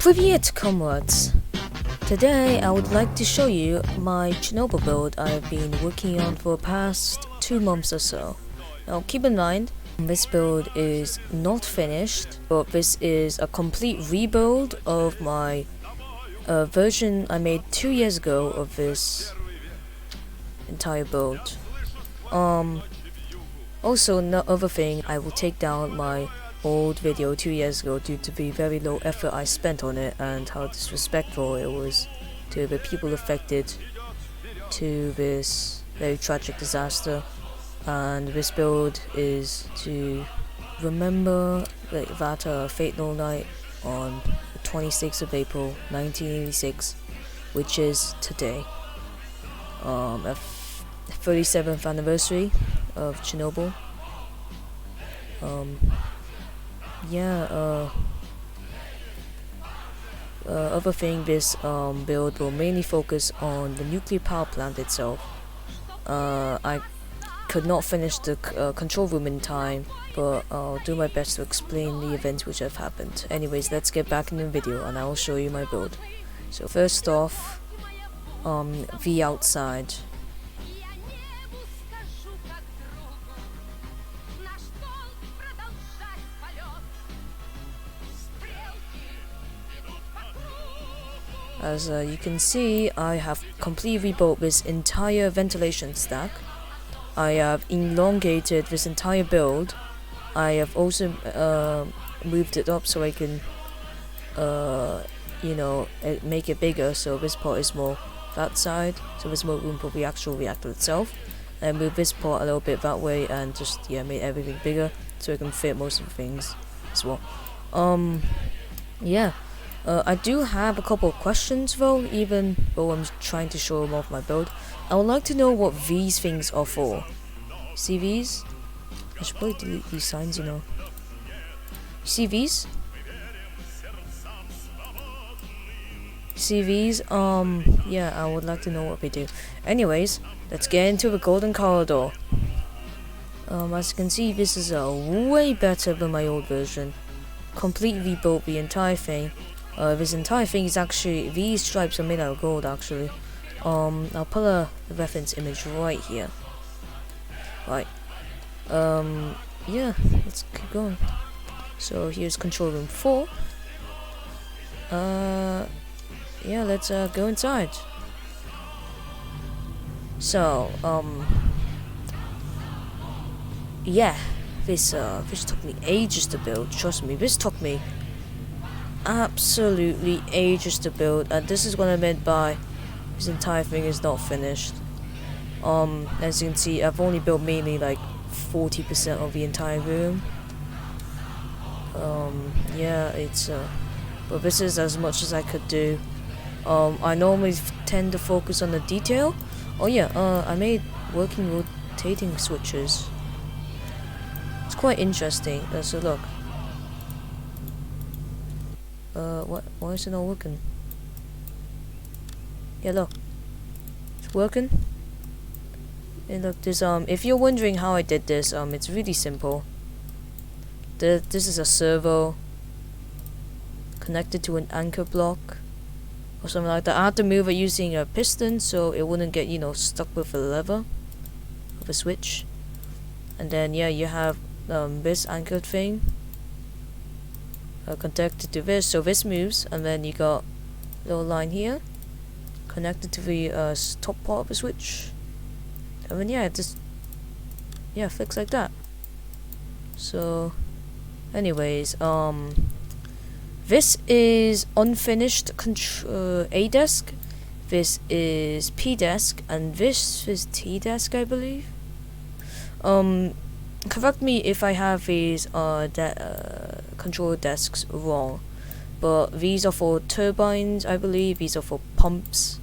Pripyat, comrades! Today I would like to show you my Chernobyl build I have been working on for the past 2 months or so. Now keep in mind, this build is not finished, but this is a complete rebuild of my version I made 2 years ago of this entire build. Also, another thing, I will take down my old video 2 years ago due to the very low effort I spent on it and how disrespectful it was to the people affected to this very tragic disaster. And this build is to remember that fateful night on the 26th of April 1986, which is today, a 37th anniversary of Chernobyl. Other thing, this build will mainly focus on the nuclear power plant itself. I could not finish the control room in time, but I'll do my best to explain the events which have happened. Anyways, let's get back in the video and I will show you my build. So first off, the outside. As you can see, I have completely rebuilt this entire ventilation stack. I have elongated this entire build. I have also moved it up so I can, make it bigger. So this part is more that side, so there's more room for the actual reactor itself. And move this part a little bit that way, and just made everything bigger so I can fit most of the things as well. I do have a couple of questions though, even though I'm trying to show them off my build. I would like to know what these things are for. See these? I should probably delete these signs, You see these? See these? I would like to know what they do. Anyways, let's get into the golden corridor. As you can see, this is way better than my old version. Completely rebuilt the entire thing. This entire thing is actually, these stripes are made out of gold actually. I'll put a reference image right here. Right. Let's keep going. So here's control room 4. Let's go inside. So, this took me ages to build. Trust me, this took me absolutely ages to build, and this is what I meant by this entire thing is not finished. As you can see, I've only built mainly like 40% of the entire room. But this is as much as I could do. I normally tend to focus on the detail. I made working rotating switches. It's quite interesting. So look. Why is it not working? Yeah, look. It's working. And look, this if you're wondering how I did this, it's really simple. This is a servo connected to an anchor block or something like that. I had to move it using a piston so it wouldn't get, stuck with a lever of a switch. And then you have this anchor thing connected to this, so this moves, and then you got a little line here connected to the top part of the switch, and then it just flicks like that. So anyways, this is unfinished A desk, this is P desk, and this is T desk, I believe. Correct me if I have these control desks wrong, but these are for turbines, I believe. These are for pumps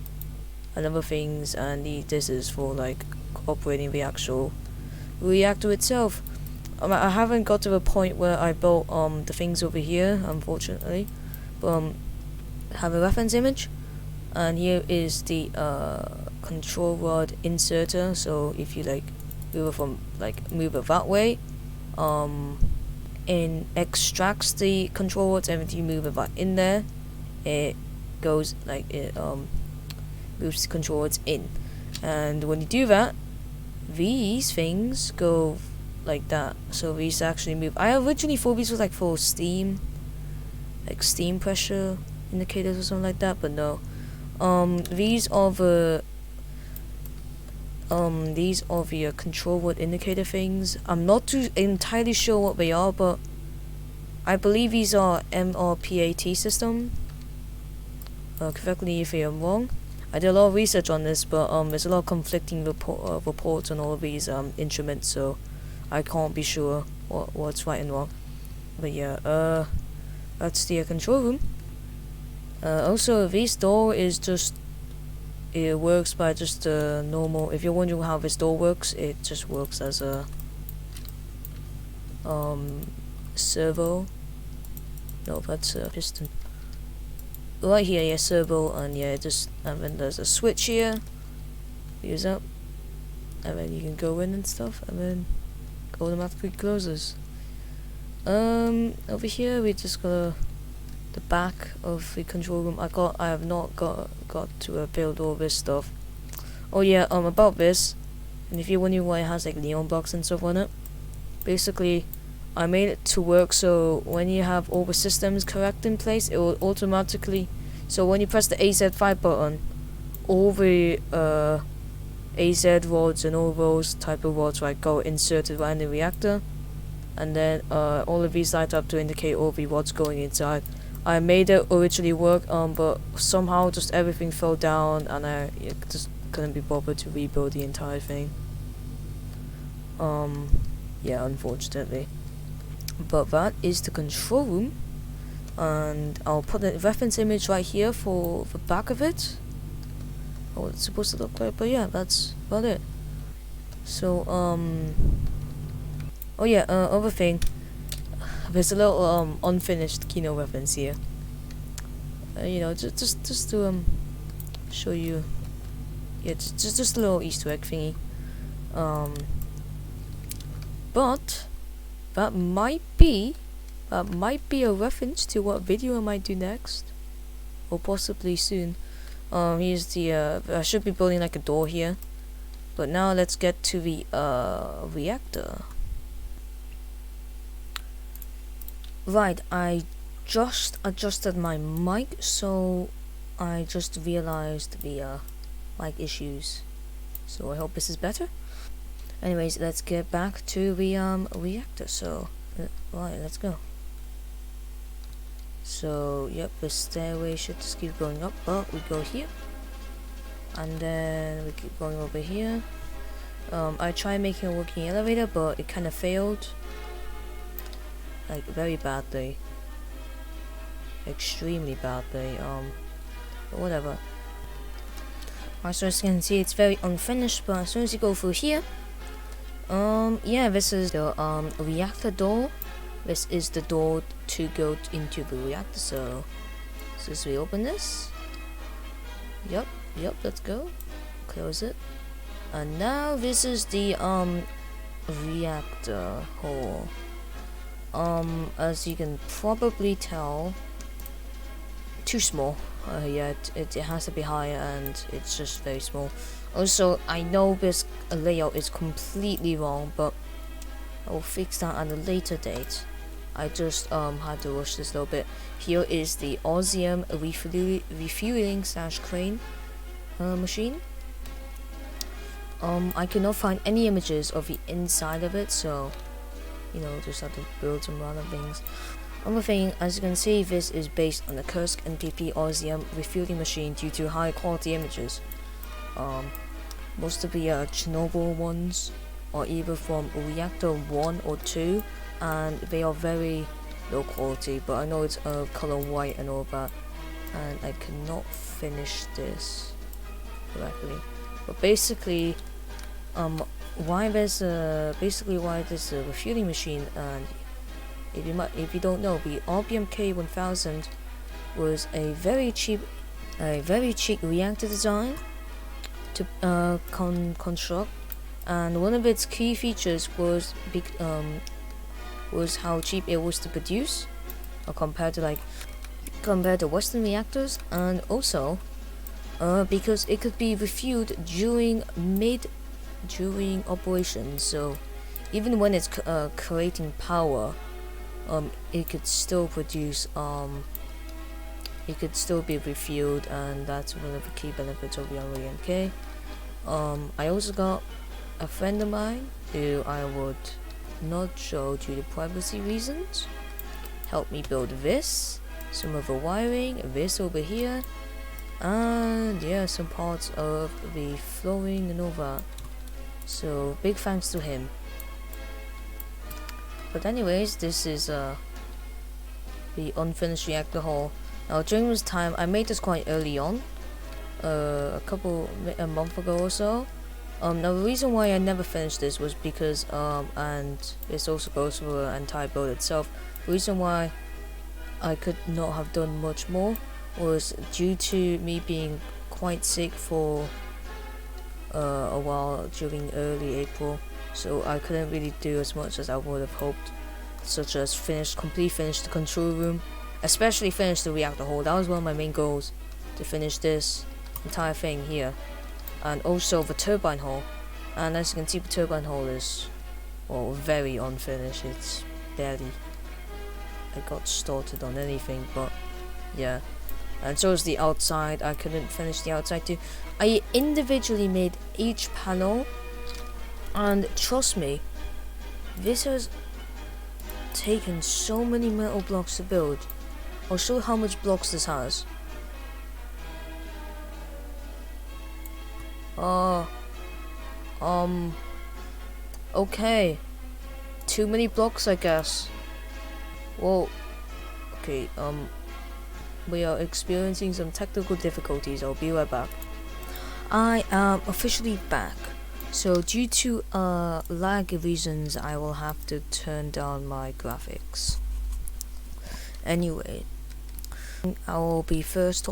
and other things, and this is for like operating the actual reactor itself. I haven't got to the point where I built the things over here, unfortunately, but I have a reference image, and here is the control rod inserter. So if you move it that way, and extracts the control rods, and if you move it back in there, it goes like it moves the controls in, and when you do that, these things go like that. So these actually move. I originally thought these was like for steam, like steam pressure indicators or something like that, but no. These are the control word indicator things. I'm not too entirely sure what they are, but I believe these are MRPAT system. Correct me if I'm wrong. I did a lot of research on this, but there's a lot of conflicting reports on all of these instruments, so I can't be sure what's right and wrong. But yeah, that's the control room. Also, this door is just, it works by just a normal. If you're wondering how this door works, it just works as a servo. No, that's a piston. Right here, yeah, servo, and yeah, and then there's a switch here. Use up, and then you can go in and stuff, and then it automatically closes. Over here we just got the back of the control room. I have not got to build all this stuff. Oh yeah, about this, and if you're wondering why it has like neon blocks and stuff on it, basically I made it to work so when you have all the systems correct in place, it will automatically, so when you press the AZ5 button, all the AZ rods and all those type of rods go inserted right in the reactor, and then all of these light up to indicate all the rods going inside. I made it originally work, but somehow just everything fell down, and I just couldn't be bothered to rebuild the entire thing. Yeah, unfortunately. But that is the control room, and I'll put a reference image right here for the back of it. Oh, it's supposed to look like, but yeah, that's about it. So, oh yeah, other thing. There's a little unfinished Kino reference here. You know, just to show you. Yeah, just a little Easter egg thingy. But that might be a reference to what video I might do next, or possibly soon. Here's the I should be building like a door here, but now let's get to the reactor. Right, I just adjusted my mic, so I just realized the mic issues. So I hope this is better. Anyways, let's get back to the reactor. So right, let's go. So yep, the stairway should just keep going up, but we go here, and then we keep going over here. I tried making a working elevator, but it kind of failed, like very badly, extremely badly. But whatever. Alright, so as you can see, it's very unfinished, but as soon as you go through here, yeah, this is the reactor door. This is the door to go into the reactor. So as we open this, yep, let's go, close it, and now this is the reactor hole. As you can probably tell, too small. Yeah, it has to be higher, and it's just very small. Also, I know this layout is completely wrong, but I will fix that at a later date. I just had to rush this a little bit. Here is the Auxium refueling / crane machine. I cannot find any images of the inside of it, so you know, just have to build some random things. Another thing, as you can see, this is based on the Kursk NPP Auxium refueling machine due to high quality images. Most of the Chernobyl ones are either from Reactor 1 or 2, and they are very low quality, but I know it's color white and all that, and I cannot finish this correctly. But basically, why there's a refueling machine, and if you don't know, the RBMK 1000 was a very cheap reactor design to construct, and one of its key features was how cheap it was to produce, compared to like compared to Western reactors, and also because it could be refueled during operations. So even when it's creating power, it could still produce it could still be refueled, and that's one of the key benefits of the RBMK. I also got a friend of mine who I would not show due to privacy reasons. Help me build this, some of the wiring, this over here, and yeah, some parts of the flooring and all that. So big thanks to him. But anyways, this is the unfinished reactor hull. Now during this time, I made this quite early on, a month ago or so. Now the reason why I never finished this was because and this also goes for the entire build itself. The reason why I could not have done much more was due to me being quite sick for a while during early April, so I couldn't really do as much as I would have hoped, such as completely finish the control room, especially finish the reactor hull. That was one of my main goals, to finish this entire thing here, and also the turbine hull. And as you can see, the turbine hull is, well, very unfinished. It's barely I got started on anything, but yeah. And so is the outside. I couldn't finish the outside too. I individually made each panel, and trust me, this has taken so many metal blocks to build. I'll show you how much blocks this has. Okay. Too many blocks, I guess. Whoa. Okay, we are experiencing some technical difficulties. I'll be right back. I am officially back. So due to lag reasons, I will have to turn down my graphics. Anyway, I will first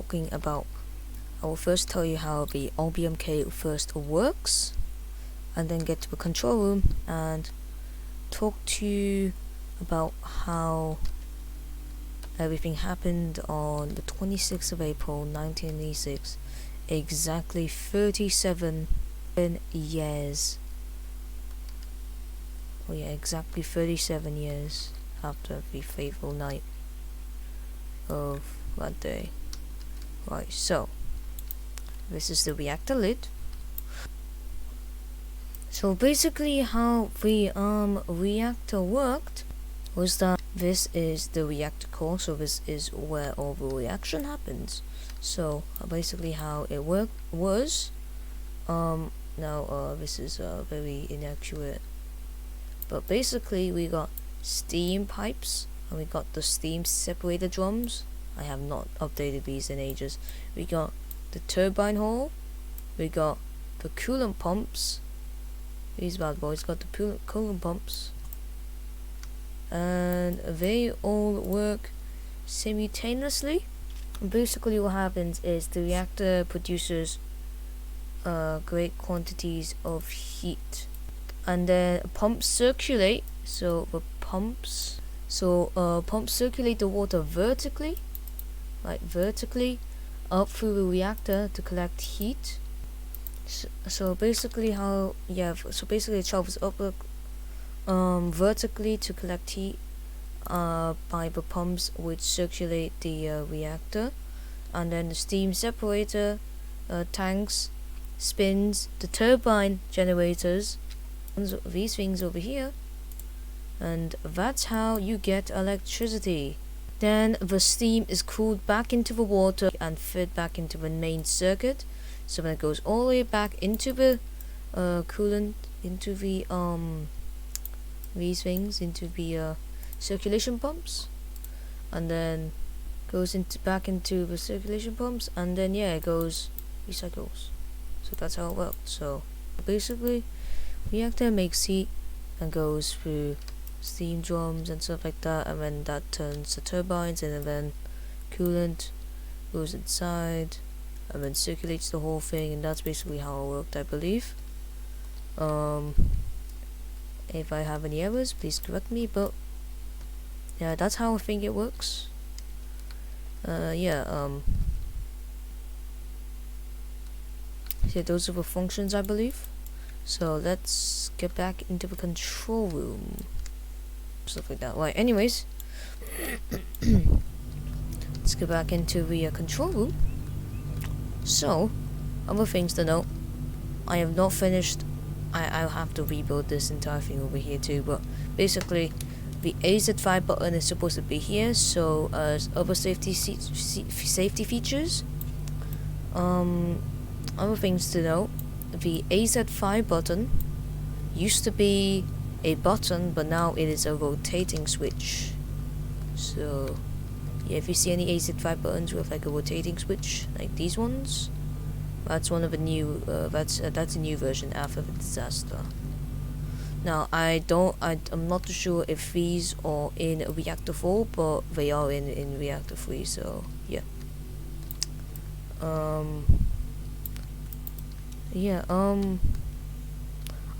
tell you how the RBMK first works, and then get to the control room and talk to you about how everything happened on the 26th of April 1986, exactly 37 years. Oh yeah, exactly 37 years after the fateful night of that day. Right, so this is the reactor lid. So basically how the reactor worked was that this is the reactor core, so this is where all the reaction happens. So basically how it worked was, this is very inaccurate, but basically we got steam pipes and we got the steam separator drums. I have not updated these in ages. We got the turbine hull, we got the coolant pumps. These bad boys got the coolant pumps, and they all work simultaneously. And basically what happens is the reactor produces great quantities of heat, and then pumps circulate. So the pumps circulate the water vertically up through the reactor to collect heat. So basically it travels up vertically to collect heat by the pumps which circulate the reactor, and then the steam separator tanks spins the turbine generators, these things over here, and that's how you get electricity. Then the steam is cooled back into the water and fed back into the main circuit. So when it goes all the way back into the coolant, into the these things, into the circulation pumps, and then goes back into the circulation pumps, and then it recycles. So that's how it works. So basically, reactor makes heat and goes through steam drums and stuff like that, and then that turns the turbines, and then coolant goes inside and then circulates the whole thing, and that's basically how it worked, I believe. If I have any errors, please correct me, but yeah, that's how I think it works. Yeah, yeah, those are the functions, I believe. So let's get back into the control room. Stuff like that. Right, anyways. Let's get back into the control room. So, other things to note. I have not finished. I'll have to rebuild this entire thing over here too, but basically the AZ5 button is supposed to be here, so as other safety features. Other things to note, the AZ5 button used to be a button, but now it is a rotating switch. So yeah, if you see any AZ5 buttons with like a rotating switch, like these ones, that's one of the new, that's a new version after the disaster. Now I'm not too sure if these are in Reactor 4, but they are in Reactor 3, so yeah.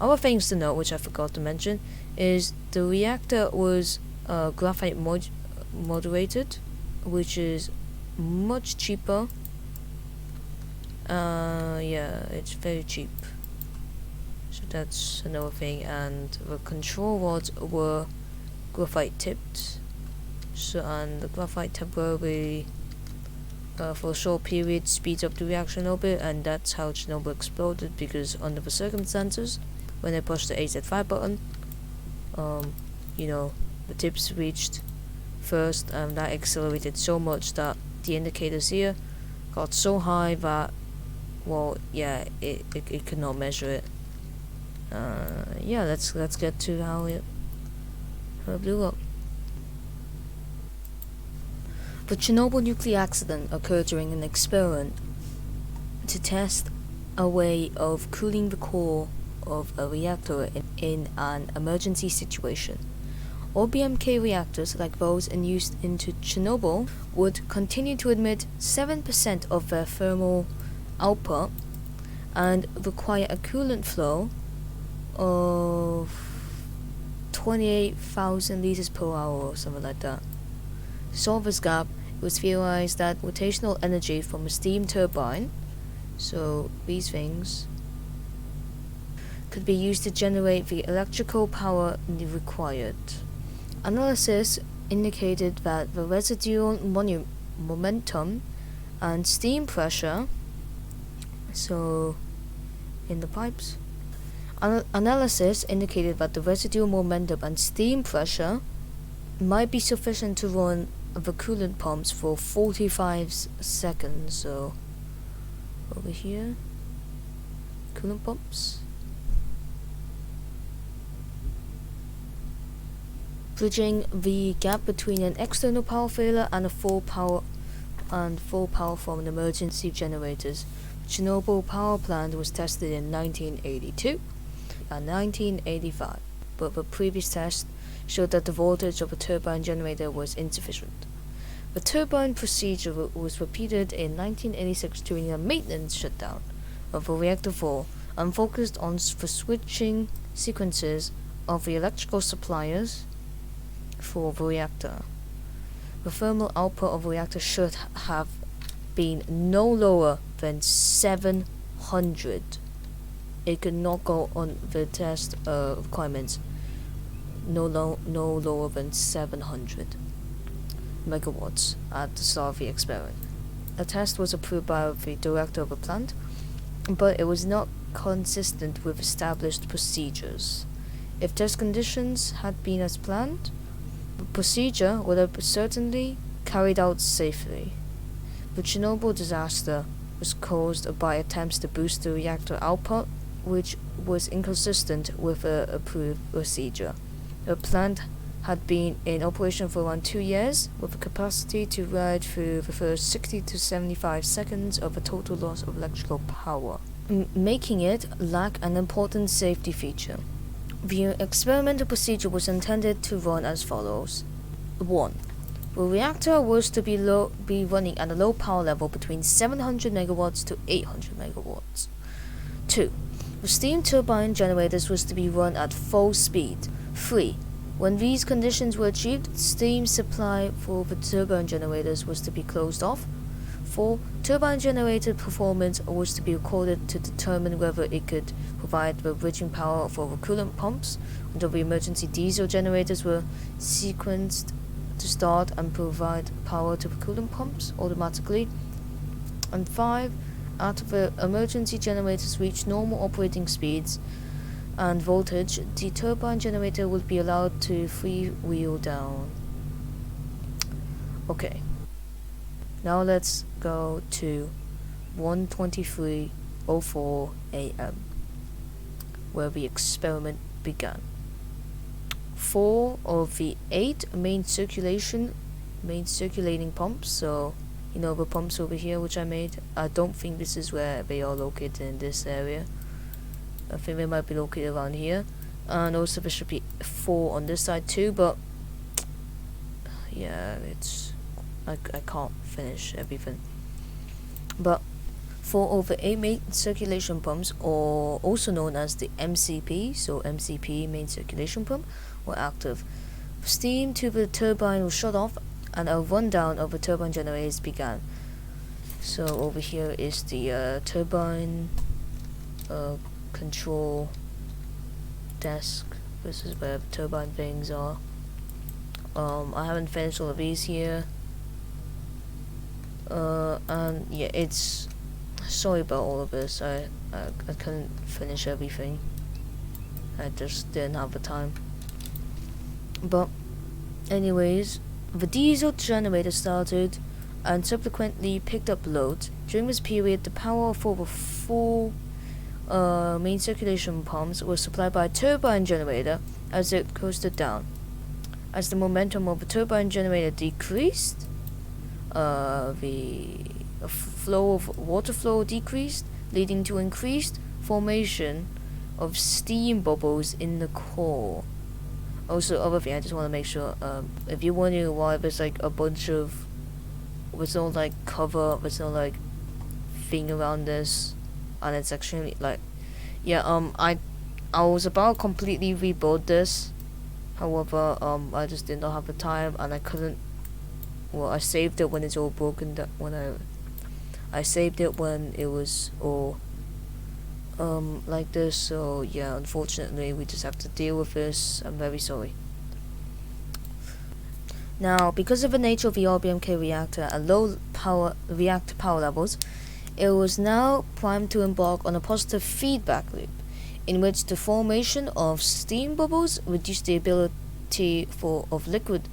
Other things to note, which I forgot to mention, is the reactor was graphite moderated, which is much cheaper. Yeah, it's very cheap. So that's another thing, and the control rods were graphite tipped. So, and the graphite temporarily for a short period speeds up the reaction a little bit, and that's how Chernobyl exploded, because under the circumstances, when I pushed the AZ5 button, you know, the tips reached first, and that accelerated so much that the indicators here got so high that, well, yeah, it could not measure it. Yeah, let's get to how it blew up. The Chernobyl nuclear accident occurred during an experiment to test a way of cooling the core of a reactor in an emergency situation. RBMK reactors, like those in use into Chernobyl, would continue to emit 7% of their thermal output and require a coolant flow of 28,000 liters per hour or something like that. To solve this gap, it was theorized that rotational energy from a steam turbine, so these things, could be used to generate the electrical power required. Analysis indicated that the residual momentum and steam pressure, so in the pipes, analysis indicated that the residual momentum and steam pressure might be sufficient to run the coolant pumps for 45 seconds. So over here, coolant pumps, bridging the gap between an external power failure and full power from an emergency generators. Chernobyl power plant was tested in 1982 and 1985, but the previous test showed that the voltage of a turbine generator was insufficient. The turbine procedure was repeated in 1986 during a maintenance shutdown of the Reactor 4 and focused on the switching sequences of the electrical suppliers for the reactor. The thermal output of the reactor should have been no lower than 700. It could not go on the test requirements. No lower than 700 megawatts at the start of the experiment. A test was approved by the director of the plant, but it was not consistent with established procedures. If test conditions had been as planned, the procedure would have certainly carried out safely. The Chernobyl disaster was caused by attempts to boost the reactor output, which was inconsistent with the approved procedure. The plant had been in operation for around 2 years, with a capacity to ride through the first 60 to 75 seconds of a total loss of electrical power, making it lack an important safety feature. The experimental procedure was intended to run as follows. 1. The reactor was to be running at a low power level between 700 megawatts to 800 megawatts. 2. The steam turbine generators was to be run at full speed. 3. When these conditions were achieved, steam supply for the turbine generators was to be closed off. 4. Turbine generator performance was to be recorded to determine whether it could provide the bridging power for the coolant pumps until the emergency diesel generators were sequenced to start and provide power to the coolant pumps automatically. And 5. After the emergency generators reach normal operating speeds and voltage, the turbine generator would be allowed to freewheel down. Okay. Now let's go to 1:23:04 a.m. where the experiment began. 4 of the 8 main circulating pumps, so you know the pumps over here which I made, I don't think this is where they are located in this area. I think they might be located around here, and also there should be 4 on this side too, but yeah, I can't finish everything. But 4 over 8 main circulation pumps, or also known as the MCP, so MCP main circulation pump, were active. Steam to the turbine was shut off and a rundown of the turbine generators began. So over here is the turbine control desk. This is where the turbine things are. I haven't finished all of these here. And yeah, it's sorry about all of this. I couldn't finish everything. I just didn't have the time. But anyways, the diesel generator started and subsequently picked up load. During this period, the power for the 4 main circulation pumps was supplied by a turbine generator as it coasted down. As the momentum of the turbine generator decreased, the flow of water flow decreased, leading to increased formation of steam bubbles in the core. Also, other thing, I just want to make sure, if you're wondering why there's like a bunch of, there's no like cover, there's no like thing around this, and it's actually like, yeah, I was about to completely rebuild this. However, I just did not have the time, and I couldn't. Well, I saved it when it's all broken. I saved it when it was all like this. So yeah, unfortunately, we just have to deal with this. I'm very sorry. Now, because of the nature of the RBMK reactor at low reactor power levels, it was now primed to embark on a positive feedback loop, in which the formation of steam bubbles reduced the ability of liquid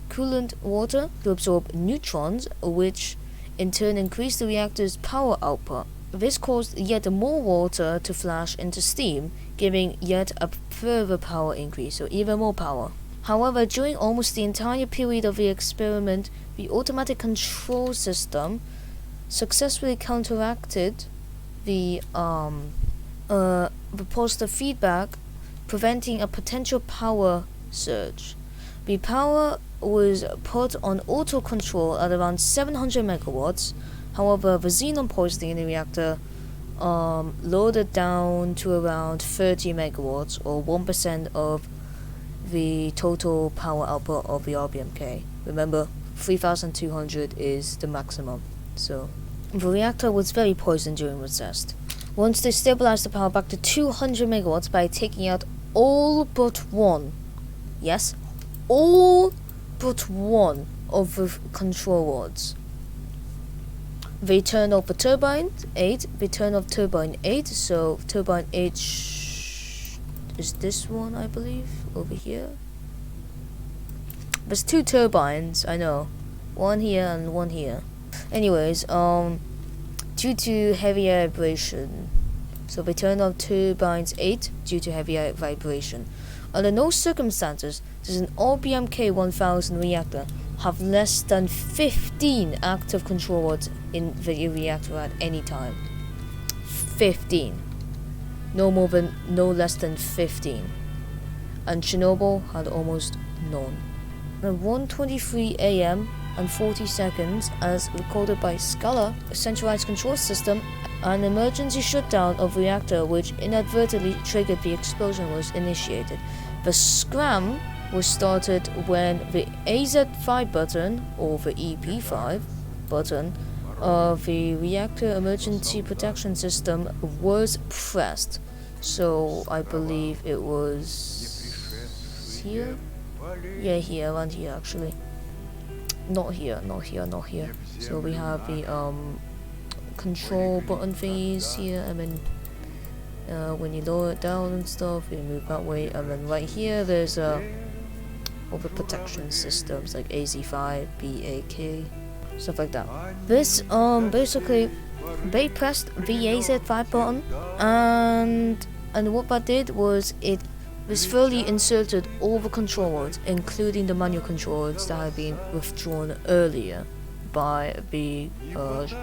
coolant water to absorb neutrons, which in turn increased the reactor's power output. This caused yet more water to flash into steam, giving yet a further power increase, so even more power. However, during almost the entire period of the experiment, the automatic control system successfully counteracted the positive feedback, preventing a potential power surge. The power was put on auto control at around 700 megawatts. However, the xenon poisoning in the reactor lowered down to around 30 megawatts, or 1% of the total power output of the RBMK. Remember, 3,200 is the maximum. So the reactor was very poisoned during the test. Once they stabilized the power back to 200 megawatts by taking out all but one, yes, all but one of the control rods. They turned off the turbine 8, they turned off turbine 8, so turbine 8 is this one, I believe, over here. There's 2 turbines, I know, one here and one here. Anyways, due to heavy air vibration, so they turned off turbines 8 due to heavy air vibration. Under no circumstances does an RBMK 1000 reactor have less than 15 active control rods in the reactor at any time. 15. No less than 15. And Chernobyl had almost none. At 1:23 a.m. and 40 seconds, as recorded by SCALA, a centralized control system, an emergency shutdown of reactor which inadvertently triggered the explosion was initiated. The scram was started when the AZ5 button, or the EP5 button, of the reactor emergency protection system was pressed. So I believe it was here? Yeah, here, around here actually. Not here. So we have the control button thingies here, and then when you lower it down and stuff, you move that way, and then right here there's all the protection systems like AZ5, BAK, stuff like that. This basically they pressed the AZ5 button, and what that did was it fully inserted all the control rods, including the manual controls that had been withdrawn earlier by the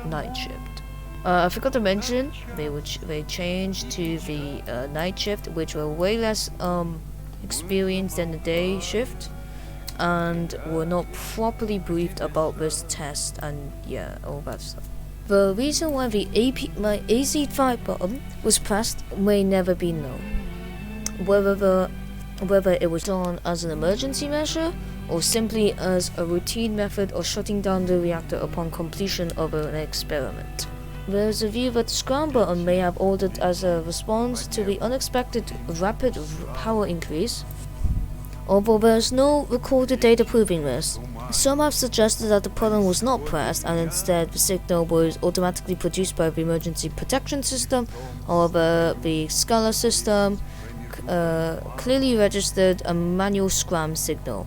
night shift. I forgot to mention they changed to the night shift, which were way less experienced than the day shift, and were not properly briefed about this test and all that stuff. The reason why the AZ5 button was pressed may never be known. Whether it was done as an emergency measure or simply as a routine method of shutting down the reactor upon completion of an experiment. There is a view that the scram button may have ordered as a response to the unexpected rapid power increase, although there is no recorded data proving this. Some have suggested that the button was not pressed and instead the signal was automatically produced by the emergency protection system. However, the SCALA system clearly registered a manual scram signal.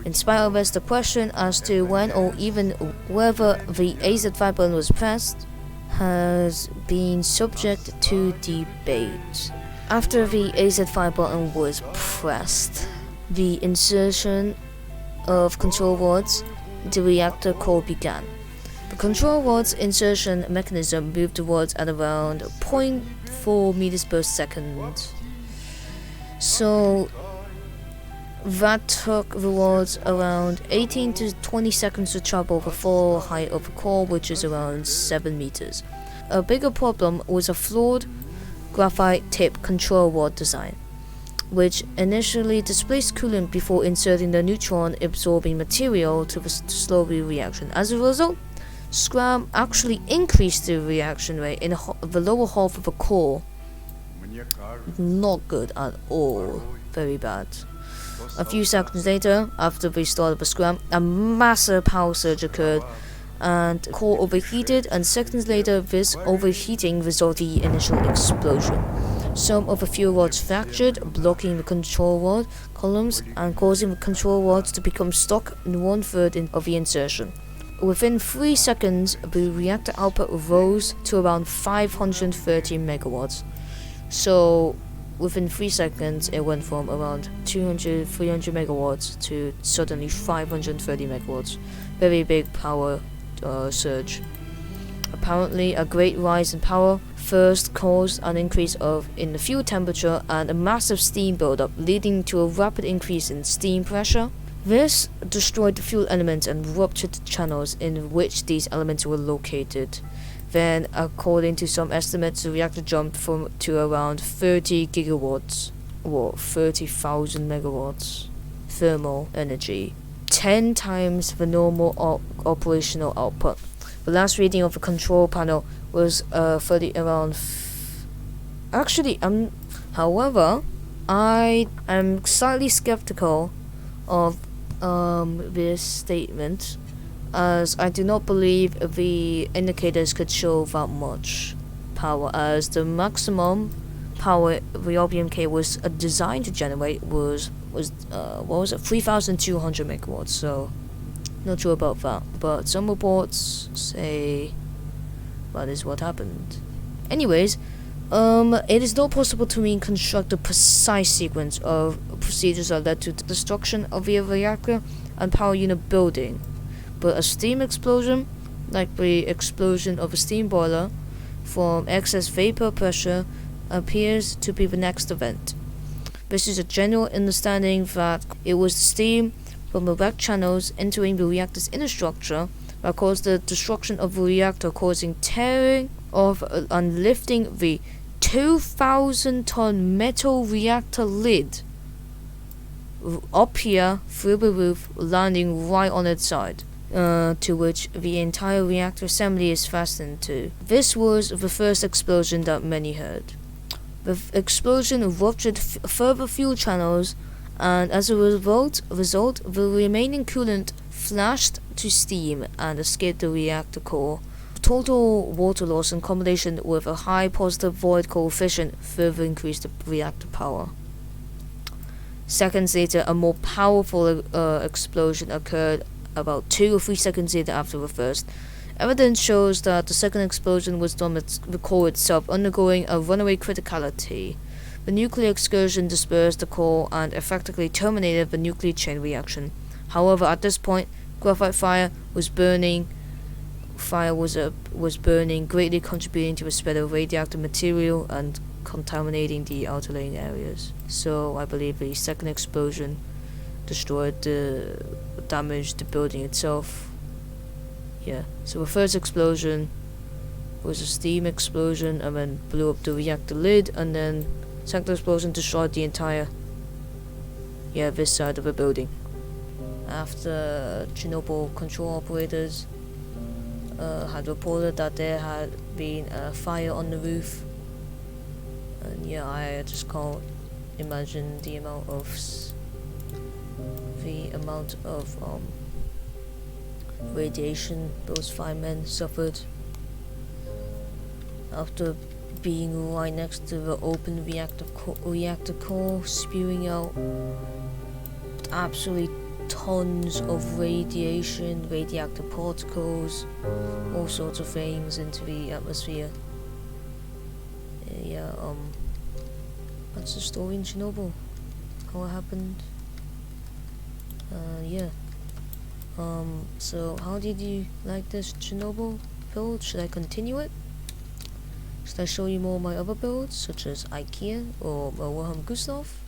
In spite of this, the question as to when or even whether the AZ5 button was pressed has been subject to debate. After the AZ5 button was pressed, the insertion of control rods into the reactor core began. The control rods insertion mechanism moved the rods at around 0.4 meters per second. So that took the rods around 18 to 20 seconds to travel the full height of the core, which is around 7 meters. A bigger problem was a flawed graphite tip control rod design, which initially displaced coolant before inserting the neutron absorbing material to slow the reaction. As a result, scram actually increased the reaction rate in the lower half of the core. Not good at all. Very bad. A few seconds later, after the start of the scram, a massive power surge occurred and the core overheated, and seconds later this overheating resulted in the initial explosion. Some of the fuel rods fractured, blocking the control rod columns and causing the control rods to become stuck in 1/3 of the insertion. Within 3 seconds, the reactor output rose to around 530 megawatts. So within 3 seconds, it went from around 300 megawatts to suddenly 530 megawatts. Very big power surge. Apparently, a great rise in power first caused an increase in the fuel temperature and a massive steam buildup, leading to a rapid increase in steam pressure. This destroyed the fuel elements and ruptured the channels in which these elements were located. Then, according to some estimates, the reactor jumped to around 30 gigawatts, or 30,000 megawatts, thermal energy, 10 times the normal operational output. The last reading of the control panel was however, I am slightly skeptical of this statement, as I do not believe the indicators could show that much power, as the maximum power the RBMK was designed to generate was 3,200 megawatts, so not sure about that, but some reports say that is what happened. Anyways, it is not possible to reconstruct a precise sequence of procedures that led to the destruction of the reactor and power unit building, but a steam explosion, like the explosion of a steam boiler from excess vapor pressure, appears to be the next event. This is a general understanding that it was the steam from the back channels entering the reactor's inner structure that caused the destruction of the reactor, causing tearing of and lifting the 2,000-ton metal reactor lid. up here through the roof, landing right on its side, to which the entire reactor assembly is fastened to. This was the first explosion that many heard. The explosion ruptured further fuel channels, and as a result, the remaining coolant flashed to steam and escaped the reactor core. Total water loss in combination with a high positive void coefficient further increased the reactor power. Seconds later, a more powerful explosion occurred about 2 or 3 seconds later after the first. Evidence shows that the second explosion was done with the core itself undergoing a runaway criticality. The nuclear excursion dispersed the core and effectively terminated the nuclear chain reaction. However, at this point, graphite fire was burning, greatly contributing to the spread of radioactive material and contaminating the outlying areas. So I believe the second explosion damaged the building itself. Yeah, so the first explosion was a steam explosion and then blew up the reactor lid, and then second explosion destroyed the entire, this side of the building. After Chernobyl control operators had reported that there had been a fire on the roof, and I just can't imagine the amount of radiation those firemen suffered after being right next to the open reactor core, spewing out absolutely tons of radiation, radioactive particles, all sorts of things into the atmosphere. That's the story in Chernobyl, how it happened. So how did you like this Chernobyl build? Should I continue it? Should I show you more of my other builds, such as IKEA or Wilhelm Gustav?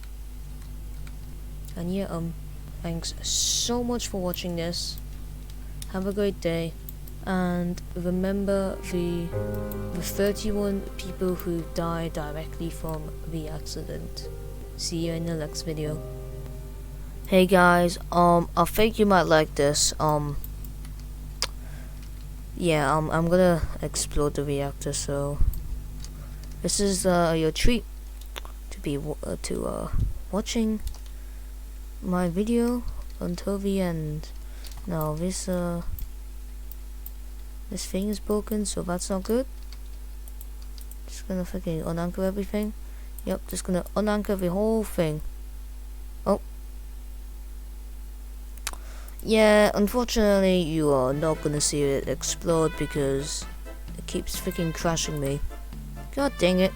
And thanks so much for watching this. Have a great day, and remember the 31 people who died directly from the accident. See you in the next video. Hey guys, I think you might like this. I'm gonna explode the reactor, so this is your treat to be watching my video until the end. Now this thing is broken, so that's not good. Just gonna freaking unanchor everything. Yep, just gonna unanchor the whole thing. Oh. Yeah, unfortunately you are not gonna see it explode because it keeps freaking crashing me. God dang it.